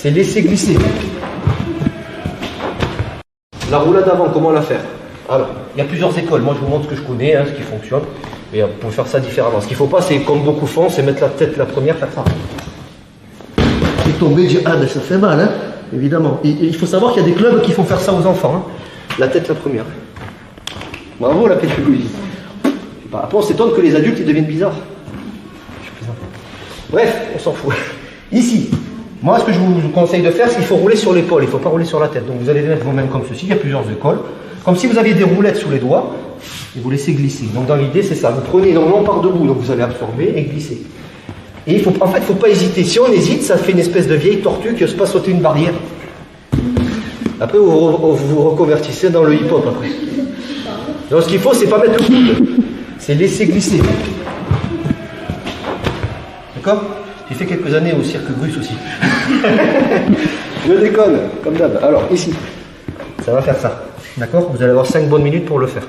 c'est laisser glisser. La roulade avant, comment la faire? Alors, il y a plusieurs écoles. Moi, je vous montre ce que je connais, hein, ce qui fonctionne. Et vous pouvez faire ça différemment. Ce qu'il ne faut pas, c'est comme beaucoup font, c'est mettre la tête la première, faire ça. Et tomber, dire ah ben ça fait mal, hein, évidemment. Et il faut savoir qu'il y a des clubs qui font faire ça aux enfants. Hein. La tête la première. Bravo la pédagogie. Après, on s'étonne que les adultes ils deviennent bizarres. Bref, on s'en fout. Ici, moi, ce que je vous conseille de faire, c'est qu'il faut rouler sur l'épaule. Il ne faut pas rouler sur la tête. Donc, vous allez mettre vos mains comme ceci. Il y a plusieurs écoles. Comme si vous aviez des roulettes sous les doigts. Et vous laissez glisser. Donc, dans l'idée, c'est ça. Vous prenez, normalement, on part debout. Donc, vous allez absorber et glisser. Et il faut, en fait, il ne faut pas hésiter. Si on hésite, ça fait une espèce de vieille tortue qui n'ose pas sauter une barrière. Après, vous vous reconvertissez dans le hip-hop après. Donc, ce qu'il faut, c'est pas mettre le coude. C'est laisser glisser. D'accord? J'ai fait quelques années au cirque russe aussi. Je déconne, comme d'hab. Alors, ici, ça va faire ça. D'accord? Vous allez avoir 5 bonnes minutes pour le faire.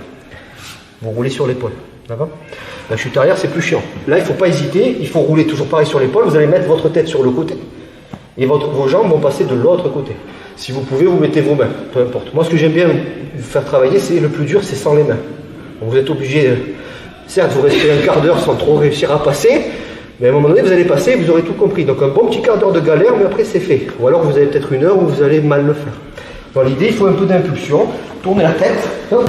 Vous roulez sur l'épaule. D'accord? La chute arrière, c'est plus chiant. Là, il ne faut pas hésiter. Il faut rouler toujours pareil sur l'épaule. Vous allez mettre votre tête sur le côté. Et vos jambes vont passer de l'autre côté. Si vous pouvez, vous mettez vos mains. Peu importe. Moi, ce que j'aime bien vous faire travailler, c'est le plus dur, c'est sans les mains. Donc, vous êtes obligé, certes, vous restez un quart d'heure sans trop réussir à passer. Mais à un moment donné, vous allez passer, vous aurez tout compris. Donc un bon petit quart d'heure de galère, mais après c'est fait. Ou alors vous avez peut-être une heure où vous allez mal le faire. Dans l'idée, il faut un peu d'impulsion. Tournez la tête, hop,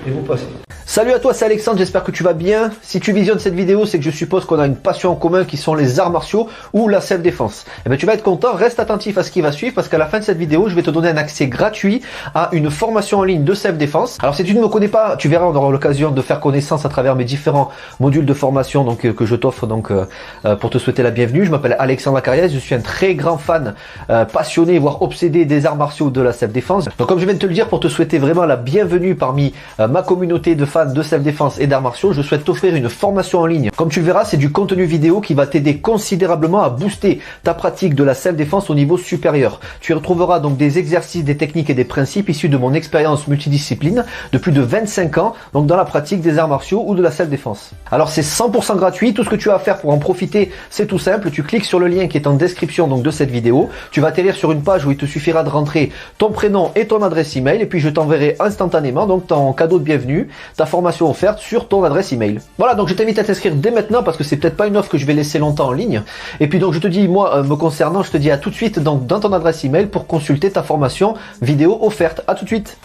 et vous passez. Salut à toi, c'est Alexandre, j'espère que tu vas bien. Si tu visionnes cette vidéo, c'est que je suppose qu'on a une passion en commun qui sont les arts martiaux ou la self-défense. Eh bien, tu vas être content, reste attentif à ce qui va suivre parce qu'à la fin de cette vidéo, je vais te donner un accès gratuit à une formation en ligne de self-défense. Alors, si tu ne me connais pas, tu verras, on aura l'occasion de faire connaissance à travers mes différents modules de formation que je t'offre pour te souhaiter la bienvenue. Je m'appelle Alexandre Acariès, je suis un très grand fan, passionné, voire obsédé des arts martiaux de la self-défense. Donc, comme je viens de te le dire, pour te souhaiter vraiment la bienvenue parmi ma communauté de fans de self-défense et d'arts martiaux, je souhaite t'offrir une formation en ligne. Comme tu le verras, c'est du contenu vidéo qui va t'aider considérablement à booster ta pratique de la self-défense au niveau supérieur. Tu y retrouveras donc des exercices, des techniques et des principes issus de mon expérience multidiscipline de plus de 25 ans, donc dans la pratique des arts martiaux ou de la self-défense. Alors c'est 100% gratuit, tout ce que tu as à faire pour en profiter, c'est tout simple, tu cliques sur le lien qui est en description donc de cette vidéo, tu vas atterrir sur une page où il te suffira de rentrer ton prénom et ton adresse email et puis je t'enverrai instantanément donc ton cadeau de bienvenue, ta formation offerte sur ton adresse email. Voilà, donc je t'invite à t'inscrire dès maintenant parce que c'est peut-être pas une offre que je vais laisser longtemps en ligne. Et puis donc je te dis, moi me concernant, je te dis à tout de suite donc dans ton adresse email pour consulter ta formation vidéo offerte. À tout de suite.